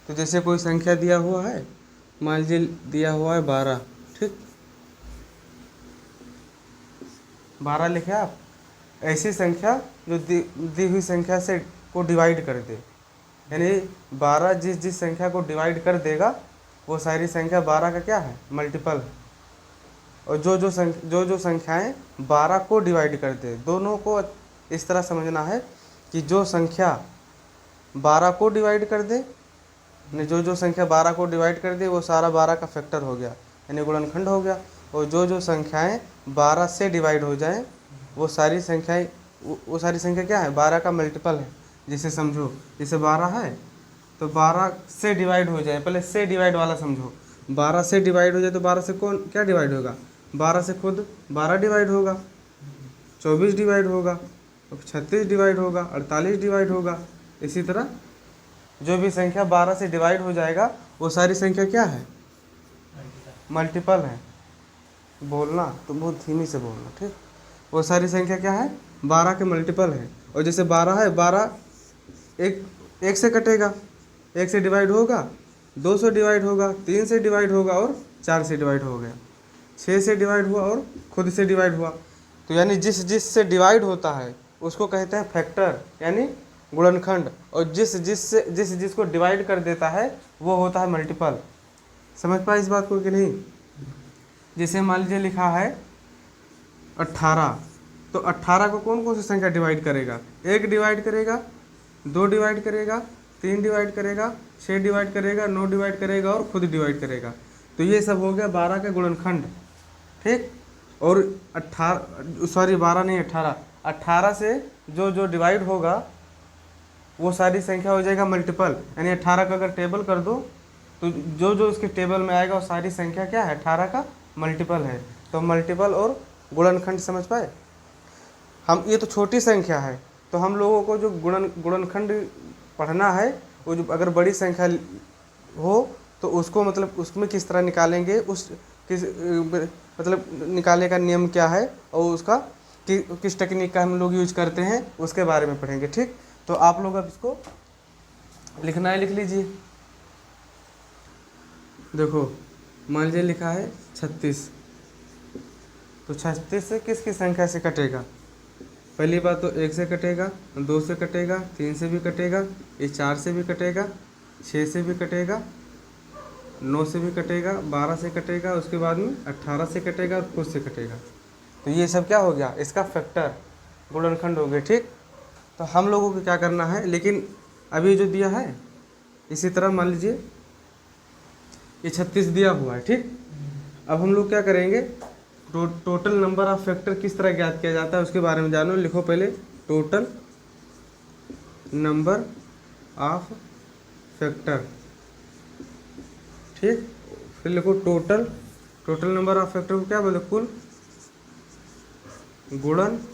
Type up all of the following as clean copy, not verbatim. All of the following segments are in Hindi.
तो जैसे कोई संख्या दिया हुआ है, मान लीजिए दिया हुआ है 12, ठीक, 12 लिखे आप। ऐसी संख्या जो दी हुई संख्या से को डिवाइड कर दे, यानी 12 जिस जिस संख्या को डिवाइड कर देगा वो सारी संख्या 12 का क्या है, मल्टीपल है। और जो जो संख्याएं 12 को डिवाइड कर दे, दोनों को इस तरह समझना है कि जो संख्या 12 को डिवाइड कर दे, यानी जो संख्या 12 को डिवाइड कर दे वो सारा 12 का फैक्टर हो गया, यानी गुणनखंड हो गया। और जो संख्याएं 12 से डिवाइड हो जाएं वो सारी संख्याएं, वो सारी संख्या क्या है, 12 का मल्टीपल है। जैसे समझो, जैसे 12 है तो 12 से डिवाइड हो जाए, पहले से डिवाइड वाला समझो। 12 से डिवाइड हो जाए तो 12 से कौन क्या डिवाइड होगा, 12 से खुद 12 डिवाइड होगा, 24 डिवाइड होगा, 36 डिवाइड होगा, 48 डिवाइड होगा। इसी तरह जो भी संख्या 12 से डिवाइड हो जाएगा वो सारी संख्या क्या है, मल्टीपल है। बोलना तो बहुत धीमी से बोलना, ठीक। वो सारी संख्या क्या है, 12 के मल्टीपल है। और जैसे 12 है, 12 एक से कटेगा, 1 से डिवाइड होगा, 2 से डिवाइड होगा, 3 से डिवाइड होगा और 4 से डिवाइड हो गया, 6 से डिवाइड हुआ और खुद से डिवाइड हुआ। तो यानी जिस जिस से डिवाइड होता है उसको कहते हैं फैक्टर, यानी गुणनखंड। और जिसको डिवाइड कर देता है वो होता है मल्टीपल। समझ पाए इस बात को कि नहीं। जैसे मान लीजिए लिखा है 18, तो 18 को कौन कौन सी संख्या डिवाइड करेगा, 1 डिवाइड करेगा, 2 डिवाइड करेगा, 3 डिवाइड करेगा, 6 डिवाइड करेगा, 9 डिवाइड करेगा और खुद डिवाइड करेगा। तो ये सब हो गया 12 का गुणनखंड, ठीक। और 12 नहीं 18 से जो डिवाइड होगा वो सारी संख्या हो जाएगा मल्टीपल। यानी 18 का अगर टेबल कर दो तो जो इसके टेबल में आएगा वो सारी संख्या क्या है, 18 का मल्टीपल है। तो मल्टीपल और गुणनखंड समझ पाए हम। ये तो छोटी संख्या है, तो हम लोगों को जो गुणनखंड पढ़ना है, वो जो अगर बड़ी संख्या हो तो उसको मतलब उसमें किस तरह निकालेंगे, मतलब निकालने का नियम क्या है और उसका किस टेक्निक का हम लोग यूज करते हैं उसके बारे में पढ़ेंगे, ठीक। तो आप लोग अब इसको लिखना है, लिख लीजिए। देखो मान लीजिए लिखा है 36, तो 36 से किसकी संख्या से कटेगा, पहली बात तो 1 से कटेगा, 2 से कटेगा, 3 से भी कटेगा, ये 4 से भी कटेगा, 6 से भी कटेगा, 9 से भी कटेगा, 12 से कटेगा, उसके बाद में 18 से कटेगा और खुद से कटेगा। तो ये सब क्या हो गया, इसका फैक्टर गुणनखंड हो गए, ठीक। तो हम लोगों को क्या करना है, लेकिन अभी जो दिया है इसी तरह मान लीजिए ये 36 दिया हुआ है, ठीक। अब हम लोग क्या करेंगे, टोटल नंबर ऑफ फैक्टर किस तरह ज्ञात किया जाता है उसके बारे में जानो। लिखो पहले टोटल नंबर ऑफ फैक्टर, ठीक। फिर लिखो टोटल नंबर ऑफ फैक्टर को क्या बोलते, कुल गुणनखंड,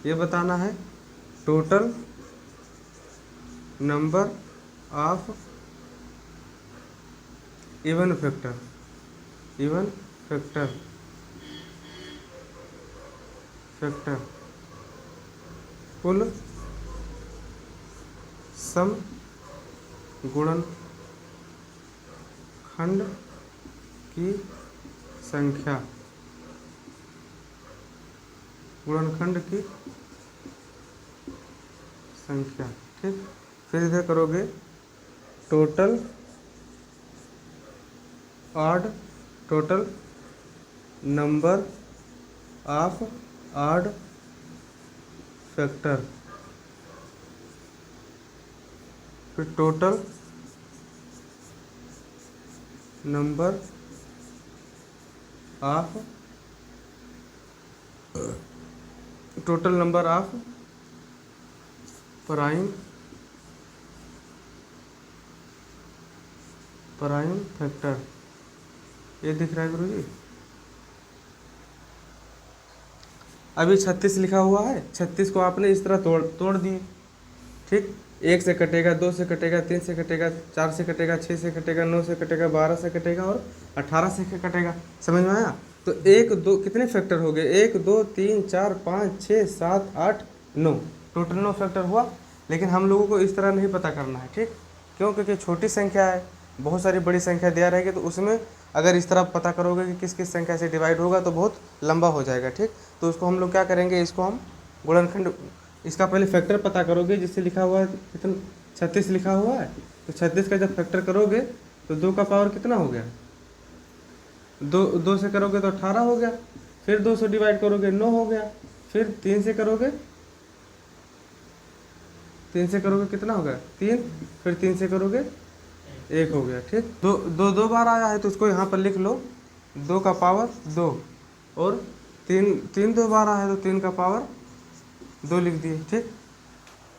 ये बताना है। Total number of even factor, कुल सम गुणनखंड की संख्या, गुणनखंड की संख्या, ठीक। फिर इधर करोगे total number of odd factor, फिर total number of prime factor, ये दिख रहा है गुरुजी। अभी 36 लिखा हुआ है, 36 को आपने इस तरह तोड़ दिए, ठीक। 1 से कटेगा, 2 से कटेगा, 3 से कटेगा, 4 से कटेगा, 6 से कटेगा, 9 से कटेगा, 12 से कटेगा और 18 से कटेगा। समझ में आया। तो 1 2 कितने फैक्टर हो गए, 1 2 3 4 5 6 7 8 9, टोटल 9 फैक्टर हुआ। लेकिन हम लोगों को इस तरह नहीं पता करना है, ठीक। क्यों? क्योंकि छोटी संख्या है, बहुत सारी बड़ी संख्या दिया रहेगी, तो उसमें अगर इस तरह पता करोगे कि किस किस संख्या से डिवाइड होगा तो बहुत लंबा हो जाएगा, ठीक। तो उसको हम लोग क्या करेंगे, इसको हम गुणनखंड, इसका पहले फैक्टर पता करोगे, जिससे लिखा हुआ है कितना 36 लिखा हुआ है, तो 36 का जब फैक्टर करोगे तो 2 का पावर कितना हो गया, 2 से करोगे तो 18 हो गया, फिर 2 से डिवाइड करोगे 9 हो गया, फिर 3 से करोगे, 3 से करोगे कितना हो गया 3, फिर 3 से करोगे 1 हो गया, ठीक। दो बार आया है तो उसको यहाँ पर लिख लो 2 का पावर 2, और 3 2 बार आया है तो 3 का पावर 2 लिख दिए, ठीक।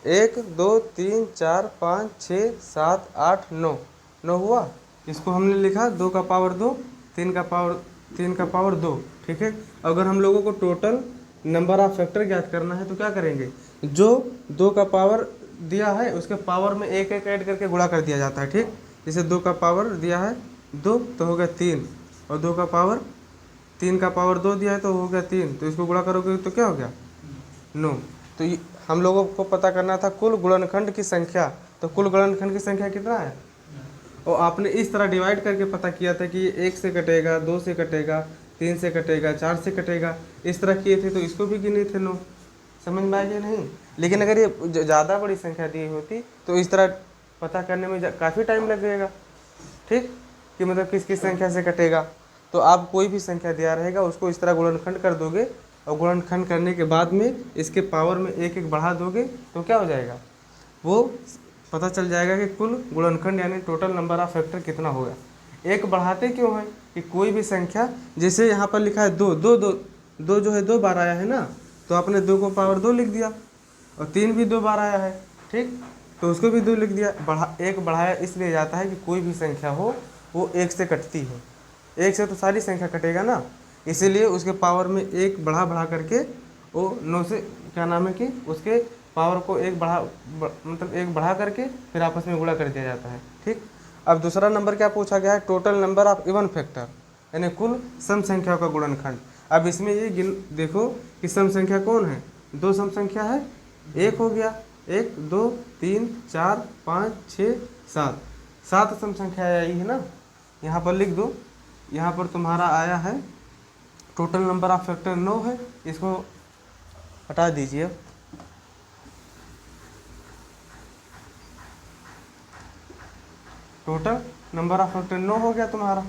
1 2 3 4 5 6 7 8 9, 9 हुआ। इसको हमने लिखा 2 का पावर 2, 3 का पावर 2, ठीक है। अगर हम लोगों को टोटल नंबर ऑफ फैक्टर ज्ञात करना है तो क्या करेंगे, जो 2 का पावर दिया है उसके पावर में एक एक ऐड करके गुणा कर दिया जाता है, ठीक। जैसे 2 का पावर दिया है 2 तो हो गया 3, और 2 का पावर 3 का पावर 2 दिया है तो हो गया 3, तो इसको गुणा करोगे तो क्या हो गया 9। तो हम लोगों को पता करना था कुल गुणनखंड की संख्या, तो कुल गुणनखंड की संख्या कितना है, और आपने इस तरह डिवाइड करके पता किया था कि ये 1 से कटेगा, 2 से कटेगा, 3 से कटेगा, 4 से कटेगा, इस तरह किए थे तो इसको भी गिने थे 9। समझ में आया नहीं? लेकिन अगर ये ज़्यादा बड़ी संख्या दी होती तो इस तरह पता करने में काफ़ी टाइम लगेगा, ठीक, कि मतलब किस किस संख्या से कटेगा। तो आप कोई भी संख्या दिया रहेगा उसको इस तरह गुणनखंड कर दोगे, और गुणनखंड करने के बाद में इसके पावर में एक एक बढ़ा दोगे तो क्या हो जाएगा, वो पता चल जाएगा कि कुल गुणनखंड यानी टोटल नंबर ऑफ फैक्टर कितना होगा। एक बढ़ाते क्यों है कि कोई भी संख्या, जैसे यहाँ पर लिखा है 2 2 2 2 जो है 2 बार आया है ना, तो आपने 2 को पावर 2 लिख दिया, और 3 भी 2 बार आया है, ठीक, तो उसको भी 2 लिख दिया। एक बढ़ाया इसलिए जाता है कि कोई भी संख्या हो वो 1 से कटती है, 1 से तो सारी संख्या कटेगा ना, इसीलिए उसके पावर में एक बढ़ा करके वो 9 से क्या नाम है कि उसके पावर को मतलब एक बढ़ा करके फिर आपस में गुणा कर दिया जाता है, ठीक। अब दूसरा नंबर क्या पूछा गया है, total number of even factor, यानी कुल सम संख्या का गुणनखंड। अब इसमें ये देखो कि सम संख्या कौन है, 2 सम संख्या है, 1 हो गया, 1 2 3 4 5 6 7, 7 सम संख्या आई है ना, यहाँ पर लिख दो। यहाँ पर तुम्हारा आया है टोटल नंबर ऑफ फैक्टर 9 है, इसको हटा दीजिए। टोटल नंबर ऑफ फैक्टर 9 हो गया तुम्हारा,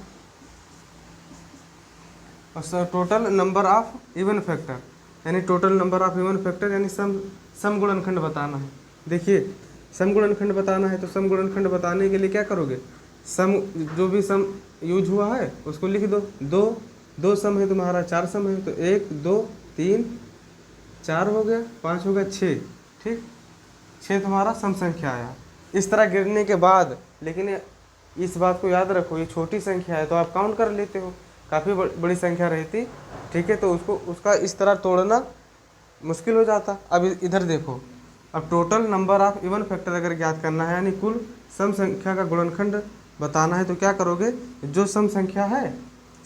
और total number of even factor यानी total number of even factor यानी सम गुणनखंड बताना है। देखिए सम गुणनखंड बताना है तो सम गुणनखंड बताने के लिए क्या करोगे, सम जो भी सम यूज हुआ है उसको लिख दो। दो सम है तुम्हारा, 4 सम है, तो 1 2 3 4 हो गया, 5 हो गया, 6, ठीक, 6 तुम्हारा सम संख्या आया। इस तरह गिरने के बाद, लेकिन इस बात को याद रखो ये छोटी संख्या है तो आप काउंट कर लेते हो, काफ़ी बड़ी संख्या रहती, ठीक है, तो उसका इस तरह तोड़ना मुश्किल हो जाता। अब इधर देखो, अब total number of even factor अगर ज्ञात करना है यानी कुल सम संख्या का गुणनखंड बताना है तो क्या करोगे, जो सम संख्या है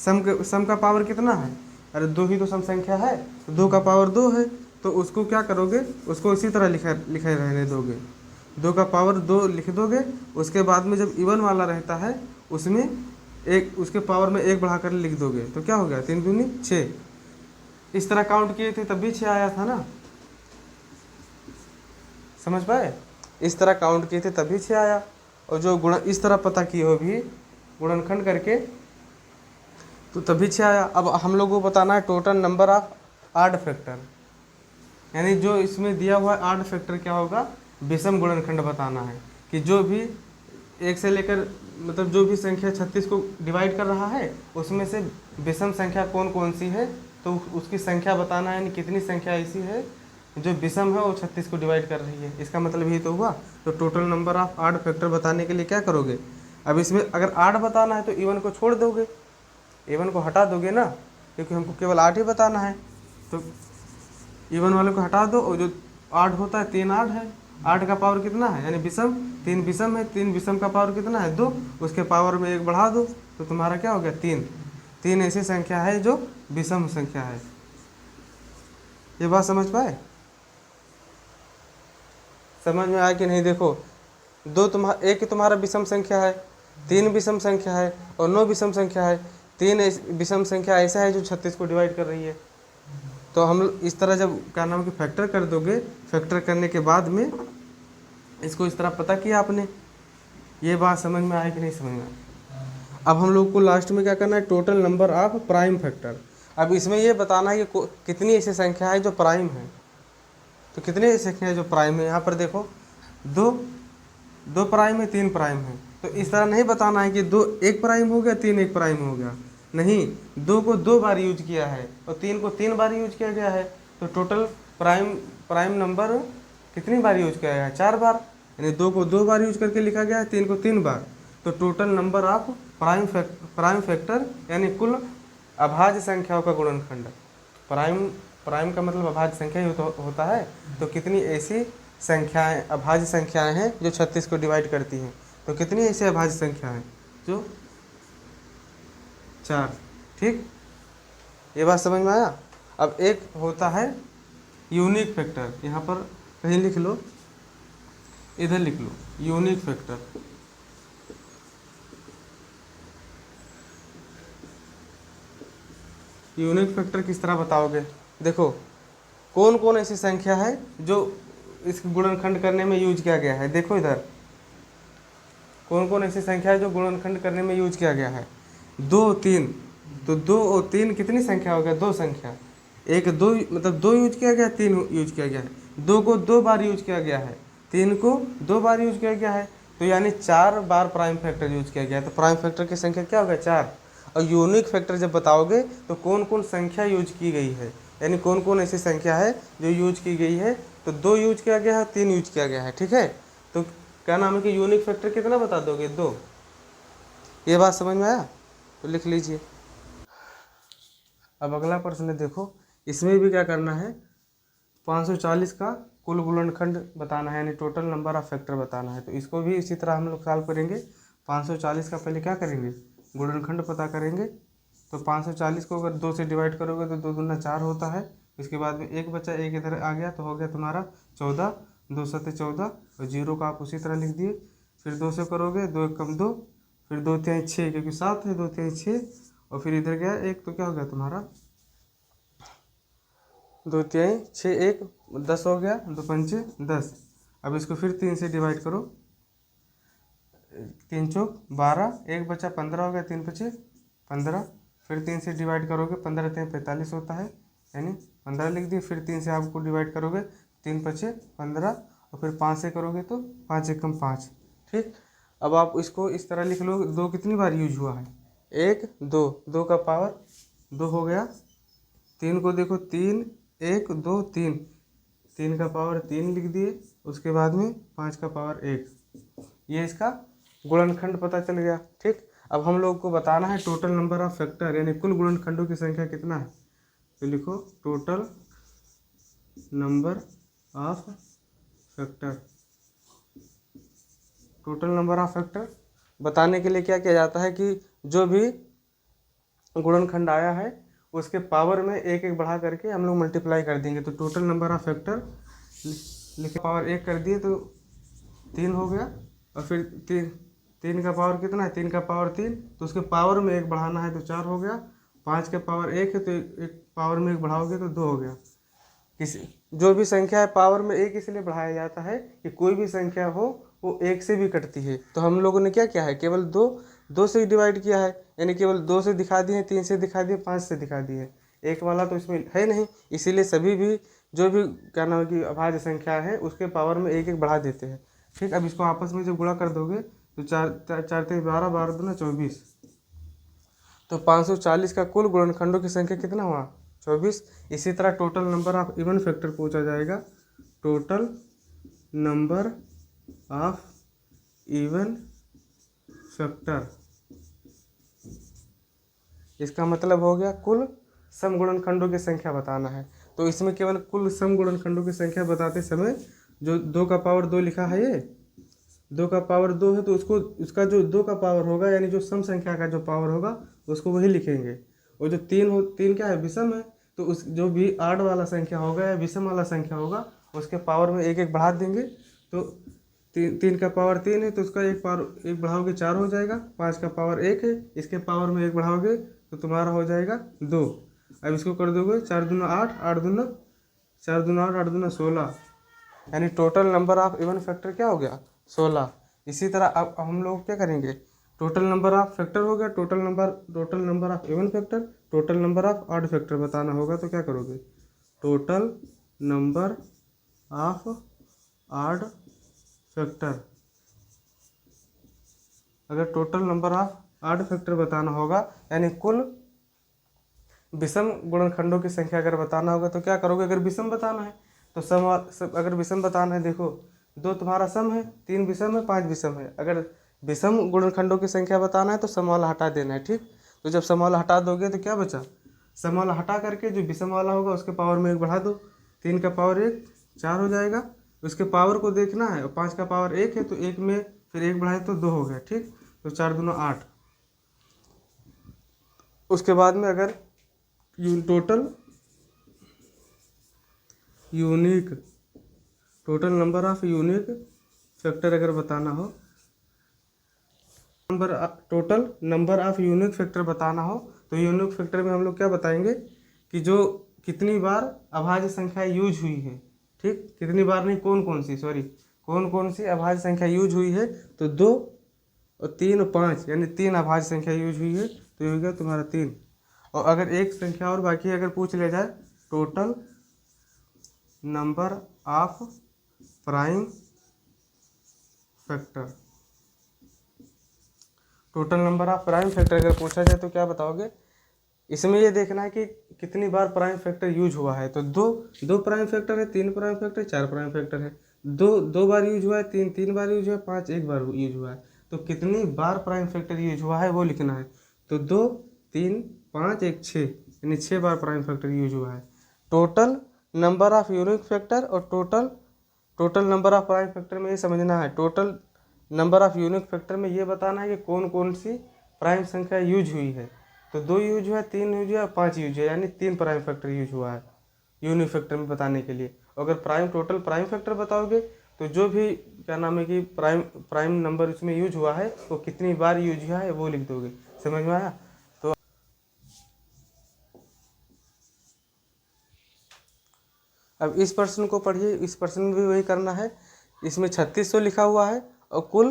सम का पावर कितना है, अरे 2 ही तो सम संख्या है, तो 2 का पावर 2 है, तो उसको क्या करोगे, उसको इसी तरह लिखे रहने दोगे, 2 का पावर 2 लिख दोगे। उसके बाद में जब इवन वाला रहता है उसमें एक उसके पावर में 1 बढ़ाकर लिख दोगे, तो क्या हो गया 3 दूनी 6। इस तरह काउंट किए थे तभी 6 आया था ना, समझ पाए, इस तरह काउंट किए थे तभी 6 आया। और जो गुण इस तरह पता किए हो भी गुणनखंड करके तो तभी 6 आया। अब हम लोग को बताना है total number of odd factor, यानी जो इसमें दिया हुआ है ऑड फैक्टर क्या होगा, विषम गुणनखंड बताना है कि जो भी 1 से लेकर मतलब जो भी संख्या 36 को डिवाइड कर रहा है उसमें से विषम संख्या कौन कौन सी है, तो उसकी संख्या बताना है, यानी कितनी संख्या ऐसी है जो विषम है वो 36 को डिवाइड कर रही है, इसका मतलब यही तो हुआ। तो total number of odd factor बताने के लिए क्या करोगे, अब इसमें अगर 8 बताना है तो इवन को छोड़ दोगे, इवन को हटा दोगे ना, क्योंकि हमको केवल 8 ही बताना है, तो इवन वाले को हटा दो, और जो 8 होता है 3 8 है, 8 का पावर कितना है यानी विषम, 3 विषम है, 3 विषम का पावर कितना है 2, उसके पावर में 1 बढ़ा दो तो तुम्हारा क्या हो गया 3। 3 ऐसी संख्या है जो विषम संख्या है। ये बात समझ पाए? समझ में आया कि नहीं? देखो, एक तुम्हारा विषम संख्या है, 3 विषम संख्या है और 9 विषम संख्या है। 3 विषम संख्या ऐसा है जो 36 को डिवाइड कर रही है। तो हम इस तरह जब क्या नाम कि फैक्टर कर दोगे, फैक्टर करने के बाद में इसको इस तरह पता किया आपने। ये बात समझ में आए कि नहीं समझ में आए? अब हम लोग को लास्ट में क्या करना है, total number of prime factor. अब इसमें ये बताना है कि कितनी ऐसी संख्या है जो प्राइम है। तो कितनी ऐसी संख्या है जो प्राइम है? यहाँ पर देखो, दो प्राइम है, 3 प्राइम है। तो इस तरह नहीं बताना है कि 2 एक प्राइम हो गया, 3 एक प्राइम हो गया। नहीं, 2 को 2 बार यूज किया है और 3 को 3 बार यूज किया गया है। तो टोटल प्राइम नंबर कितनी बार यूज किया गया है? 4 बार। यानी 2 को 2 बार यूज करके लिखा गया है, 3 को 3 बार। तो total number of prime factor यानी कुल अभाज्य संख्याओं का गुणनखंड। प्राइम का मतलब अभाज्य संख्या ही होता है। तो कितनी ऐसी संख्याएं, अभाज्य संख्याएं हैं जो 36 को डिवाइड करती हैं? तो कितनी ऐसी अभाज्य संख्या है? जो 4। ठीक, ये बात समझ में आया? अब एक होता है यूनिक फैक्टर। यहाँ पर कहीं लिख लो, इधर लिख लो, यूनिक फैक्टर। यूनिक फैक्टर किस तरह बताओगे? देखो, कौन कौन ऐसी संख्या है जो इस गुणनखंड करने में यूज किया गया है? देखो इधर, कौन कौन ऐसी संख्या है जो गुणनखंड करने में यूज किया गया है? 2, 3। तो 2 और 3 कितनी संख्या हो गया? 2 संख्या। एक 2 मतलब 2 यूज किया गया, 3 यूज किया गया है। 2 को 2 बार यूज किया गया है, 3 को 2 बार यूज किया गया है। तो यानी 4 बार प्राइम फैक्टर यूज किया गया है। तो प्राइम फैक्टर की संख्या क्या होगा? 4। और यूनिक फैक्टर जब बताओगे तो कौन कौन संख्या यूज की गई है, यानी कौन कौन ऐसी संख्या है जो यूज की गई है। तो 2 यूज किया गया है, 3 यूज किया गया है। ठीक है, तो क्या नाम है कि यूनिक फैक्टर कितना बता दोगे? 2। ये बात समझ में आया? तो लिख लीजिए। अब अगला प्रश्न है, देखो इसमें भी क्या करना है, 540 का कुल गुणनखंड बताना है, यानी टोटल नंबर ऑफ फैक्टर बताना है। तो इसको भी इसी तरह हम लोग सॉल्व करेंगे। 540 का पहले क्या करेंगे? गुणनखंड पता करेंगे। तो 540 को अगर 2 से डिवाइड करोगे तो 2 दूना 4 होता है। इसके बाद में एक बचा, एक इधर आ गया तो हो गया तुम्हारा 14। 2 सत्ते 14 और 0 का आप उसी तरह लिख दिए। फिर 2 से करोगे, 2 एक कम 2, फिर 2 तिहाई 6 क्योंकि 7 है, 2 तिहाई 6 और फिर इधर गया 1 तो क्या हो गया तुम्हारा 2 तिहाई 6, 1 10 हो गया, 2 पंचे 10। अब इसको फिर 3 से डिवाइड करो, 3 चौक 12, एक बचा 15 हो गया, 3 पचे 15। फिर 3 से डिवाइड करोगे, 15 तिहाई 45 होता है, यानी 15 लिख दिए। फिर 3 से आपको डिवाइड करोगे, 3 पचे 15 और फिर 5 से करोगे तो 5 एकम 5। ठीक, अब आप इसको इस तरह लिख लो, 2 कितनी बार यूज हुआ है? 1 2, 2 का पावर 2 हो गया। 3 को देखो, 3 1 2 3, 3 का पावर 3 लिख दिए। उसके बाद में 5 का पावर 1। ये इसका गुणनखंड पता चल गया। ठीक, अब हम लोग को बताना है टोटल नंबर ऑफ फैक्टर, यानी कुल गुणनखंडों की संख्या कितना है। तो लिखो total number of factor. Total number of factor बताने के लिए क्या किया जाता है कि जो भी गुणनखंड आया है उसके पावर में एक एक बढ़ा करके हम लोग मल्टीप्लाई कर देंगे। तो टोटल नंबर ऑफ फैक्टर लिखे, पावर 1 कर दिए तो 3 हो गया। और फिर 3 का पावर कितना है? 3 का पावर 3, तो उसके पावर में 1 बढ़ाना है तो 4 हो गया। 5 का पावर 1 है तो एक पावर में 1 बढ़ाओगे तो 2 हो गया। किसी जो भी संख्या है पावर में 1 इसलिए बढ़ाया जाता है कि कोई भी संख्या हो वो 1 से भी कटती है। तो हम लोगों ने क्या किया है, केवल 2 से डिवाइड किया है, यानी केवल 2 से दिखा दिए, 3 से दिखा दिए, 5 से दिखा दिए। 1 वाला तो इसमें है नहीं, इसीलिए सभी भी जो भी क्या नाम है कि अभाज्य संख्या है उसके पावर में 1 1 बढ़ा देते हैं। ठीक, अब इसको आपस में जब गुणा कर दोगे तो 4 4 12, 12 दूना 24। तो 540 का कुल गुणनखंडों की संख्या कितना हुआ? 24। इसी तरह total number of even factor पूछा जाएगा। Total number of even factor, इसका मतलब हो गया कुल सम गुणनखंडों की संख्या बताना है। तो इसमें केवल कुल सम गुणनखंडों की संख्या बताते समय जो 2 का पावर 2 लिखा है, ये 2 का पावर 2 है तो उसका जो 2 का पावर होगा, यानी जो सम संख्या का जो पावर होगा उसको वही लिखेंगे। और जो 3 क्या है? विषम है, तो उस जो भी आड वाला संख्या होगा या विषम वाला संख्या होगा उसके पावर में 1 1 बढ़ा देंगे तो तीन का पावर 3 है तो उसका एक पावर एक बढ़ाओगे 4 हो जाएगा। 5 का पावर 1 है, इसके पावर में एक बढ़ाओगे तो तुम्हारा हो जाएगा 2। अब इसको कर दोगे 4 दूना 8, 8 दूना 4 दूना 8, 8 दूना 16, यानी total number of even factor क्या हो गया 16। इसी तरह अब हम लोग क्या करेंगे, टोटल नंबर ऑफ फैक्टर हो गया, total number of even factor, total number of odd factor बताना होगा। तो क्या करोगे, total number of odd factor, अगर total number of odd factor बताना होगा यानी कुल विषम गुणनखंडों की संख्या अगर बताना होगा तो क्या करोगे, अगर विषम बताना है तो अगर विषम बताना है, देखो 2 तुम्हारा सम है, 3 विषम है, 5 विषम है। अगर विषम गुणनखंडों की संख्या बताना है तो सम वाला हटा देना है, ठीक। तो जब सम वाला हटा दोगे तो क्या बचा, सम वाला हटा करके जो विषम वाला होगा उसके पावर में 1 बढ़ा दो, 3 का पावर 1 4 हो जाएगा। उसके पावर को देखना है, और 5 का पावर 1 है तो 1 में फिर 1 बढ़ाए तो 2 हो गया, ठीक। तो 4 दूना 8। उसके बाद में अगर total number of unique factor अगर बताना हो, total number of unique factor बताना हो तो यूनिक फैक्टर में हम लोग क्या बताएंगे कि जो कितनी बार अभाज्य संख्या यूज हुई है, ठीक। कितनी बार नहीं, कौन कौन सी अभाज्य संख्या यूज हुई है। तो 2 और 3 और 5 यानी 3 अभाज्य संख्या यूज हुई है, तो ये हो गया तुम्हारा 3। और अगर एक संख्या और बाकी अगर पूछ ले जाए, total number of prime factor, total number of prime factor अगर पूछा जाए तो क्या बताओगे, इसमें ये देखना है कि कितनी बार प्राइम फैक्टर यूज हुआ है। तो दो प्राइम फैक्टर है, 3 प्राइम फैक्टर, 4 प्राइम फैक्टर है। दो बार यूज हुआ है, 3 बार यूज हुआ है, 5 एक बार यूज हुआ है। तो कितनी बार प्राइम फैक्टर यूज हुआ है वो लिखना है। तो 2 3 5 1 6 यानी 6 बार प्राइम फैक्टर यूज हुआ है। Total number of unique factor और total number of prime factor में ये समझना है, total number of unique factor में ये बताना है कि कौन कौन सी प्राइम संख्या यूज हुई है। तो 2 यूज हुआ है, 3 यूज हुआ है, 5 यूज है, यानी 3 प्राइम फैक्टर यूज हुआ है यूनिक फैक्टर में बताने के लिए। अगर टोटल प्राइम फैक्टर बताओगे तो जो भी क्या नाम है कि प्राइम नंबर उसमें यूज हुआ है वो कितनी बार यूज हुआ है वो लिख दोगे। समझ में आया। तो अब इस प्रश्न को पढ़िए, इस प्रश्न में भी वही करना है। इसमें 3600 लिखा हुआ है और कुल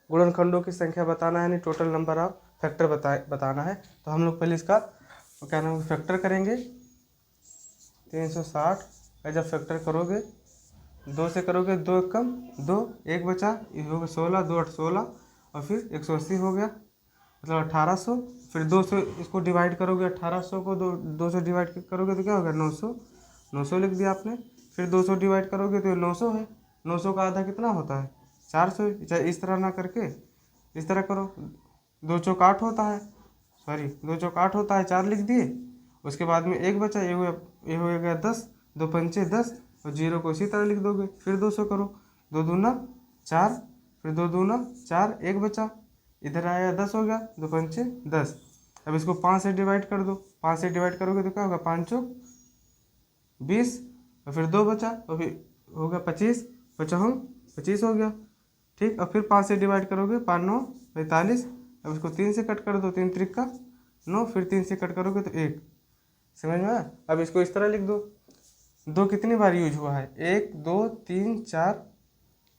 गुणनखंडों की संख्या बताना है, यानी टोटल नंबर ऑफ फैक्टर बताना है। तो हम लोग पहले इसका क्या नाम फैक्टर करेंगे। 360 का जब फैक्टर करोगे 2 से करोगे, 2 कम 2 1 बचा, ये हो गया 16, 2 8 16 और फिर 180 हो गया, मतलब 1800। फिर 2 से इसको डिवाइड करोगे, 1800 को 2 से डिवाइड करोगे तो क्या होगा 900 लिख दिया आपने। फिर 200 डिवाइड करोगे तो 900 है, 900 का आधा कितना होता है 400। चाहे इस तरह ना करके इस तरह करो, 2 चौक 8 होता है, 2 चौक 8 होता है, 4 लिख दिए। उसके बाद में 1 बचा, ये हो गया 10, 2 पंचे 10 और 0 को इसी तरह लिख दोगे। फिर 200 करो, 2 दूना 4, फिर 2 दूना 4, 1 बचा, इधर आया 10 हो गया, 2 पंचे 10। अब इसको 5 से डिवाइड कर दो, 5 से डिवाइड करोगे तो क्या होगा 5 चौक 20 और फिर 2 बचा और फिर हो गया 25, 25 हो गया, ठीक। और फिर 5 से डिवाइड करोगे, 5 9 45। अब इसको 3 से कट कर दो, 3 त्रिक 9, फिर 3 से कट करोगे तो 1। समझ में आया। अब इसको इस तरह लिख दो, 2 कितनी बार यूज हुआ है 1 2 3 4,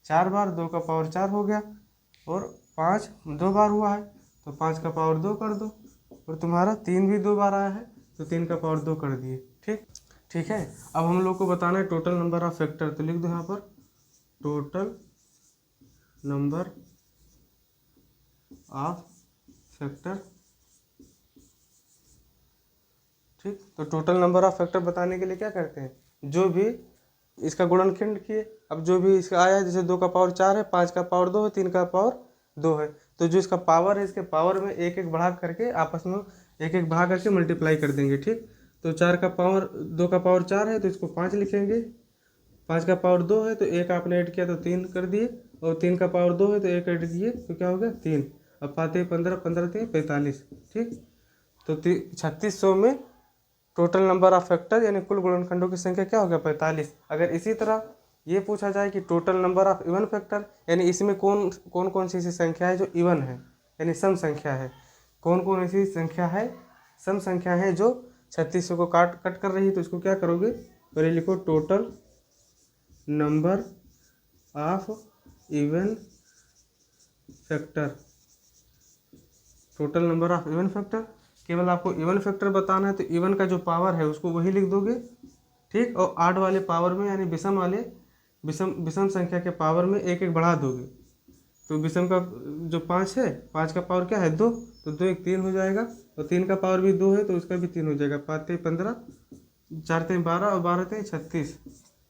4 बार, 2 का पावर 4 हो गया। और 5 2 बार हुआ है तो 5 का पावर 2 कर दो। और तुम्हारा 3 भी 2 बार आया है तो 3 का पावर 2 कर दिए, ठीक है। अब हम लोग को बताना है टोटल नंबर ऑफ फैक्टर। तो लिख दो यहाँ पर टोटल नंबर ऑफ फैक्टर, ठीक। तो टोटल नंबर ऑफ फैक्टर बताने के लिए क्या करते हैं, जो भी इसका गुणनखंड किए। अब जो भी इसका आया, जैसे 2 का पावर 4 है, 5 का पावर 2 है, 3 का पावर 2 है, तो जो इसका पावर है इसके पावर में एक एक बढ़ा करके आपस में एक एक बढ़ा करके मल्टीप्लाई कर देंगे, ठीक। तो 2 का पावर 4 है तो इसको 5 लिखेंगे, 5 का पावर 2 है तो 1 आपने ऐड किया तो 3 कर दिए, और 3 का पावर 2 है तो 1 ऐड किए तो क्या हो गया 3। अब पाते 15, 15 3 45, ठीक। तो 3600 में टोटल नंबर ऑफ फैक्टर यानी कुल गुणनखंडों की संख्या क्या हो गया 45। अगर इसी तरह ये पूछा जाए कि total number of even factor, यानी इसमें कौन कौन कौन सी ऐसी संख्या है जो इवन है, यानी सम संख्या है, कौन कौन ऐसी संख्या है सम संख्या है जो 3600 को कट कर रही है। तो इसको क्या करोगे, पहले लिखो total number of even factor. Total number of even factor, केवल आपको इवन फैक्टर बताना है तो इवन का जो पावर है उसको वही लिख दोगे, ठीक। और आड वाले पावर में यानी विषम संख्या के पावर में एक एक बढ़ा दोगे। तो विषम का जो 5 है, 5 का पावर क्या है 2, तो 2 1 3 हो जाएगा, और 3 का पावर भी 2 है तो उसका भी 3 हो जाएगा। 5 3 15, 4 3 12 और 12 3 36।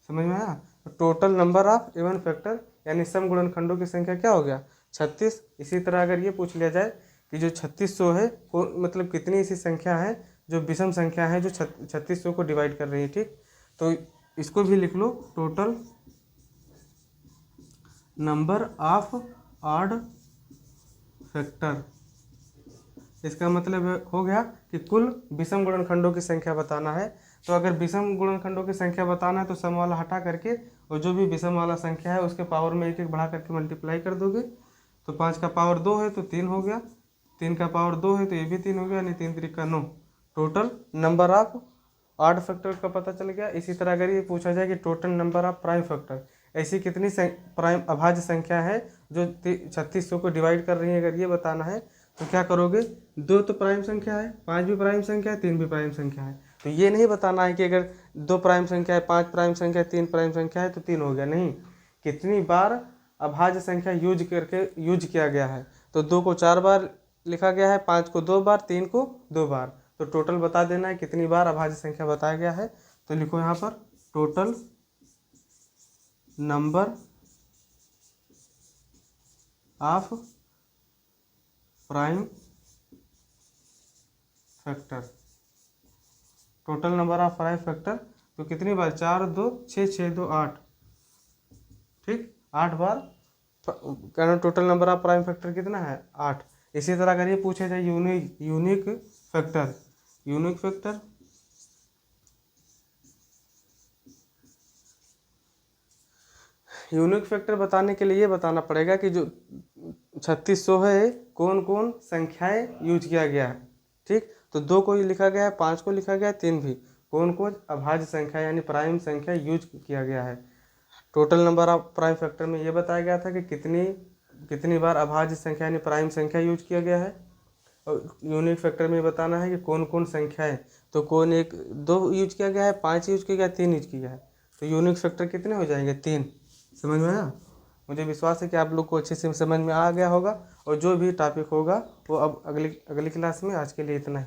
समझ में आया। तो total number of even factor यानी सम गुणनखंडों की संख्या क्या हो गया 36। इसी तरह अगर ये पूछ लिया जाए कि जो 3600 है मतलब कितनी ऐसी संख्या है जो विषम संख्या है जो 3600 को डिवाइड कर रही है, ठीक। तो इसको भी लिख लो total number of odd factor. इसका मतलब हो गया कि कुल विषम गुणनखंडों की संख्या बताना है। तो अगर विषम गुणनखंडों की संख्या बताना है तो सम वाला हटा करके और जो भी विषम वाला संख्या है उसके पावर में एक एक बढ़ा करके मल्टीप्लाई कर दोगे। तो 5 का पावर 2 है तो 3 हो गया, 3 का पावर 2 है तो ये भी 3 हो गया, यानी 3 3 का 9। Total number of odd factor का पता चल गया। इसी तरह अगर ये पूछा जाए कि total number of prime factor, ऐसी कितनी प्राइम अभाज्य संख्या है जो 3600 को डिवाइड कर रही है, अगर ये बताना है तो क्या करोगे, 2 तो प्राइम संख्या है, 5 भी प्राइम संख्या है, 3 भी प्राइम संख्या है। तो ये नहीं बताना है कि अगर 2 प्राइम संख्या है, 5 प्राइम संख्या है, 3 प्राइम संख्या है तो 3 हो गया, नहीं। कितनी बार अभाज्य संख्या यूज किया गया है। तो 2 को 4 बार लिखा गया है, 5 को 2 बार, 3 को 2 बार। तो टोटल बता देना है कितनी बार अभाज्य संख्या बताया गया है। तो लिखो यहाँ पर total number of prime factor. Total number of prime factor तो कितनी बार, 4 2 6 6 2 8, ठीक, 8 बार। कहना total number of prime factor कितना है 8। इसी तरह अगर ये पूछे जाए यूनिक फैक्टर, यूनिक फैक्टर बताने के लिए ये बताना पड़ेगा कि जो 3600 है कौन कौन संख्याएं यूज किया गया है, ठीक। तो 2 को लिखा गया है, 5 को लिखा गया है, 3 भी, कौन कौन अभाज्य संख्या यानी प्राइम संख्या यूज किया गया है। Total number of prime factor में ये बताया गया था कि कितनी बार अभाज्य संख्या यानी प्राइम संख्या यूज किया गया है। और यूनिक फैक्टर में बताना है कि कौन कौन संख्याएं, तो कौन 1 2 यूज किया गया है, 5 यूज किया गया, 3 यूज किया है। तो यूनिक फैक्टर कितने हो जाएंगे 3। समझ में आया। मुझे विश्वास है कि आप लोग को अच्छे से समझ में आ गया होगा, और जो भी टॉपिक होगा वो अब अगली क्लास में। आज के लिए इतना ही।